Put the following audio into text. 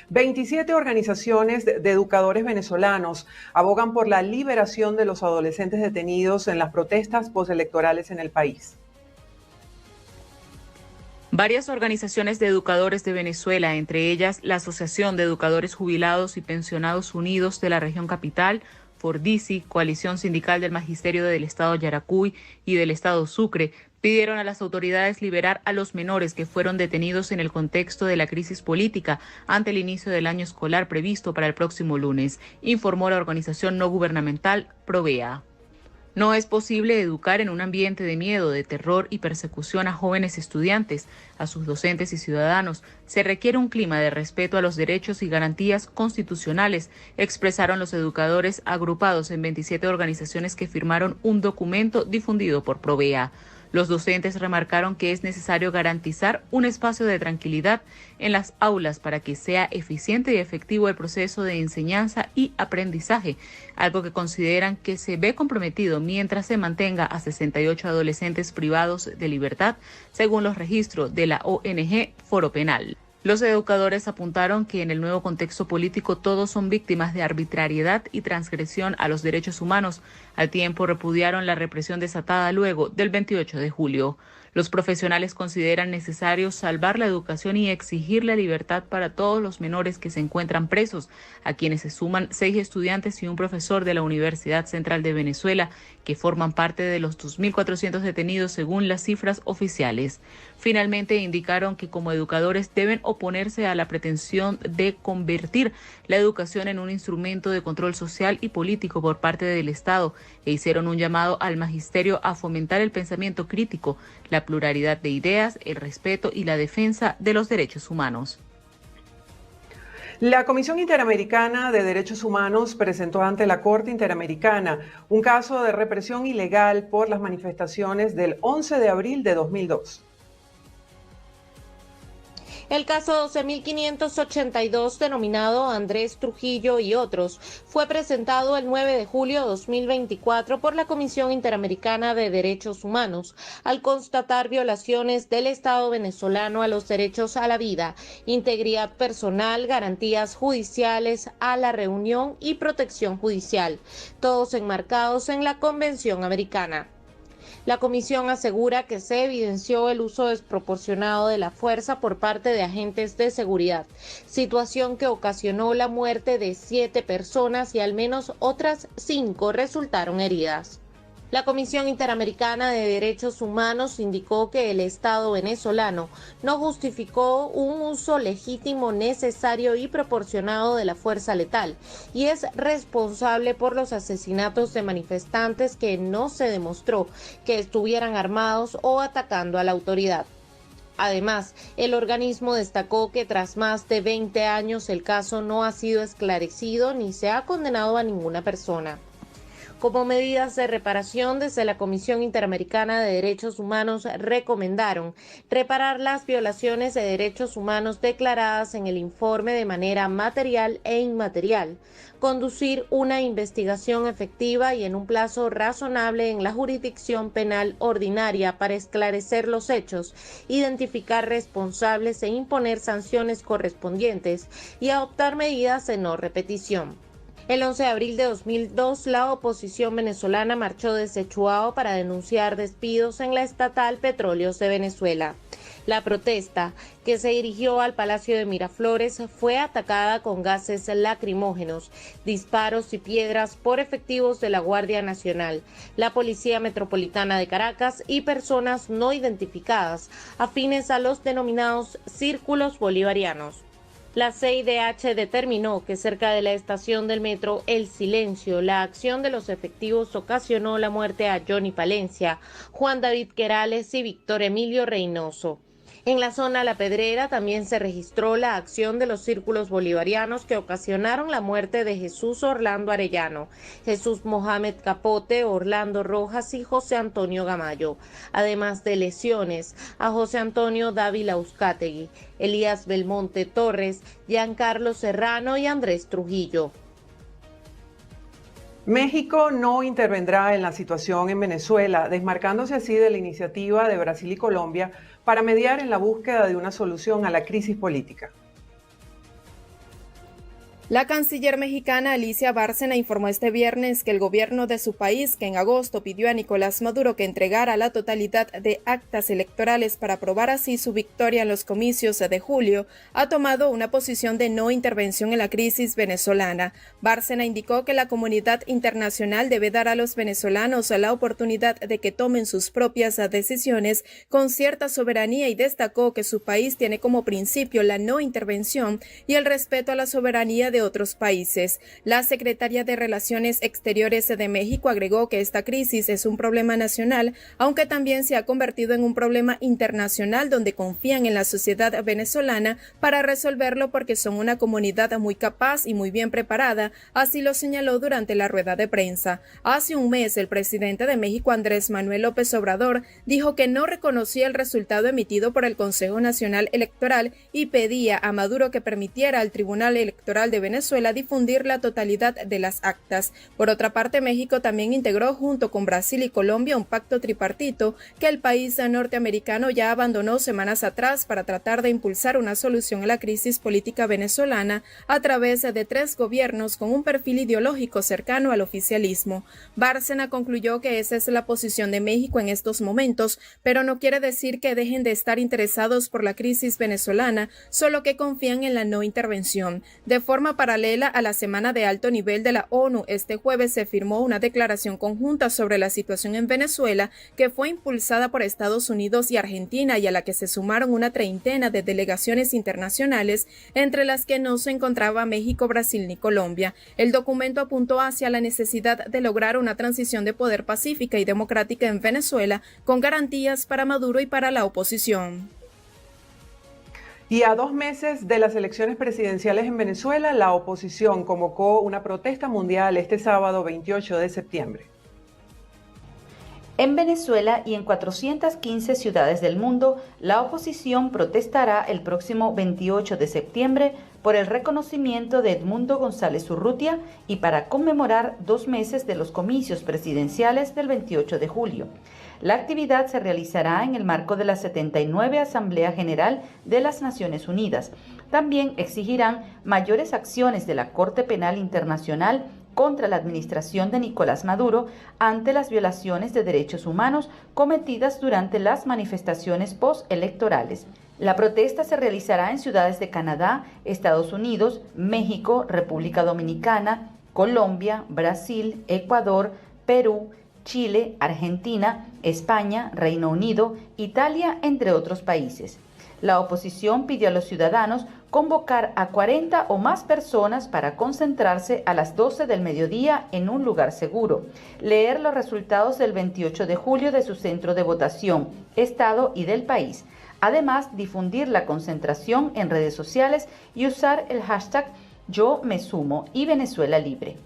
27 organizaciones de educadores venezolanos abogan por la liberación de los adolescentes detenidos en las protestas postelectorales en el país. Varias organizaciones de educadores de Venezuela, entre ellas la Asociación de Educadores Jubilados y Pensionados Unidos de la Región Capital, FORDISI, Coalición Sindical del Magisterio del Estado Yaracuy y del Estado Sucre, pidieron a las autoridades liberar a los menores que fueron detenidos en el contexto de la crisis política ante el inicio del año escolar previsto para el próximo lunes, informó la organización no gubernamental Provea. No es posible educar en un ambiente de miedo, de terror y persecución a jóvenes estudiantes, a sus docentes y ciudadanos. Se requiere un clima de respeto a los derechos y garantías constitucionales, expresaron los educadores agrupados en 27 organizaciones que firmaron un documento difundido por Provea. Los docentes remarcaron que es necesario garantizar un espacio de tranquilidad en las aulas para que sea eficiente y efectivo el proceso de enseñanza y aprendizaje, algo que consideran que se ve comprometido mientras se mantenga a 68 adolescentes privados de libertad, según los registros de la ONG Foro Penal. Los educadores apuntaron que en el nuevo contexto político todos son víctimas de arbitrariedad y transgresión a los derechos humanos. Al tiempo repudiaron la represión desatada luego del 28 de julio. Los profesionales consideran necesario salvar la educación y exigir la libertad para todos los menores que se encuentran presos, a quienes se suman 6 estudiantes y un profesor de la Universidad Central de Venezuela, que forman parte de los 2.400 detenidos según las cifras oficiales. Finalmente indicaron que como educadores deben oponerse a la pretensión de convertir la educación en un instrumento de control social y político por parte del Estado e hicieron un llamado al magisterio a fomentar el pensamiento crítico, la pluralidad de ideas, el respeto y la defensa de los derechos humanos. La Comisión Interamericana de Derechos Humanos presentó ante la Corte Interamericana un caso de represión ilegal por las manifestaciones del 11 de abril de 2002. El caso 12.582, denominado Andrés Trujillo y otros, fue presentado el 9 de julio de 2024 por la Comisión Interamericana de Derechos Humanos, al constatar violaciones del Estado venezolano a los derechos a la vida, integridad personal, garantías judiciales, a la reunión y protección judicial, todos enmarcados en la Convención Americana. La comisión asegura que se evidenció el uso desproporcionado de la fuerza por parte de agentes de seguridad, situación que ocasionó la muerte de 7 personas y al menos otras 5 resultaron heridas. La Comisión Interamericana de Derechos Humanos indicó que el Estado venezolano no justificó un uso legítimo, necesario y proporcionado de la fuerza letal y es responsable por los asesinatos de manifestantes que no se demostró que estuvieran armados o atacando a la autoridad. Además, el organismo destacó que tras más de 20 años el caso no ha sido esclarecido ni se ha condenado a ninguna persona. Como medidas de reparación, desde la Comisión Interamericana de Derechos Humanos recomendaron reparar las violaciones de derechos humanos declaradas en el informe de manera material e inmaterial, conducir una investigación efectiva y en un plazo razonable en la jurisdicción penal ordinaria para esclarecer los hechos, identificar responsables e imponer sanciones correspondientes y adoptar medidas de no repetición. El 11 de abril de 2002, la oposición venezolana marchó desde Chuao para denunciar despidos en la estatal Petróleos de Venezuela. La protesta, que se dirigió al Palacio de Miraflores, fue atacada con gases lacrimógenos, disparos y piedras por efectivos de la Guardia Nacional, la Policía Metropolitana de Caracas y personas no identificadas, afines a los denominados círculos bolivarianos. La CIDH determinó que cerca de la estación del metro El Silencio, la acción de los efectivos ocasionó la muerte a Johnny Palencia, Juan David Querales y Víctor Emilio Reynoso. En la zona La Pedrera también se registró la acción de los círculos bolivarianos que ocasionaron la muerte de Jesús Orlando Arellano, Jesús Mohamed Capote, Orlando Rojas y José Antonio Gamayo, además de lesiones a José Antonio Dávila Uzcategui, Elías Belmonte Torres, Giancarlo Serrano y Andrés Trujillo. México no intervendrá en la situación en Venezuela, desmarcándose así de la iniciativa de Brasil y Colombia para mediar en la búsqueda de una solución a la crisis política. La canciller mexicana Alicia Bárcena informó este viernes que el gobierno de su país, que en agosto pidió a Nicolás Maduro que entregara la totalidad de actas electorales para aprobar así su victoria en los comicios de julio, ha tomado una posición de no intervención en la crisis venezolana. Bárcena indicó que la comunidad internacional debe dar a los venezolanos la oportunidad de que tomen sus propias decisiones con cierta soberanía y destacó que su país tiene como principio la no intervención y el respeto a la soberanía de otros países. La secretaria de Relaciones Exteriores de México agregó que esta crisis es un problema nacional, aunque también se ha convertido en un problema internacional donde confían en la sociedad venezolana para resolverlo porque son una comunidad muy capaz y muy bien preparada, así lo señaló durante la rueda de prensa. Hace un mes, el presidente de México, Andrés Manuel López Obrador, dijo que no reconocía el resultado emitido por el Consejo Nacional Electoral y pedía a Maduro que permitiera al Tribunal Electoral de Venezuela difundir la totalidad de las actas. Por otra parte, México también integró junto con Brasil y Colombia un pacto tripartito que el país norteamericano ya abandonó semanas atrás para tratar de impulsar una solución a la crisis política venezolana a través de 3 gobiernos con un perfil ideológico cercano al oficialismo. Bárcena concluyó que esa es la posición de México en estos momentos, pero no quiere decir que dejen de estar interesados por la crisis venezolana, solo que confían en la no intervención. De forma paralela a la semana de alto nivel de la ONU, este jueves se firmó una declaración conjunta sobre la situación en Venezuela que fue impulsada por Estados Unidos y Argentina y a la que se sumaron una treintena de delegaciones internacionales, entre las que no se encontraba México, Brasil ni Colombia. El documento apuntó hacia la necesidad de lograr una transición de poder pacífica y democrática en Venezuela con garantías para Maduro y para la oposición. Y a 2 meses de las elecciones presidenciales en Venezuela, la oposición convocó una protesta mundial este sábado 28 de septiembre. En Venezuela y en 415 ciudades del mundo, la oposición protestará el próximo 28 de septiembre por el reconocimiento de Edmundo González Urrutia y para conmemorar 2 meses de los comicios presidenciales del 28 de julio. La actividad se realizará en el marco de la 79 Asamblea General de las Naciones Unidas. También exigirán mayores acciones de la Corte Penal Internacional contra la administración de Nicolás Maduro ante las violaciones de derechos humanos cometidas durante las manifestaciones postelectorales. La protesta se realizará en ciudades de Canadá, Estados Unidos, México, República Dominicana, Colombia, Brasil, Ecuador, Perú, Chile, Argentina, España, Reino Unido, Italia, entre otros países. La oposición pidió a los ciudadanos convocar a 40 o más personas para concentrarse a las 12 del mediodía en un lugar seguro, leer los resultados del 28 de julio de su centro de votación, estado y del país. Además, difundir la concentración en redes sociales y usar el hashtag Yo Me Sumo y Venezuela Libre.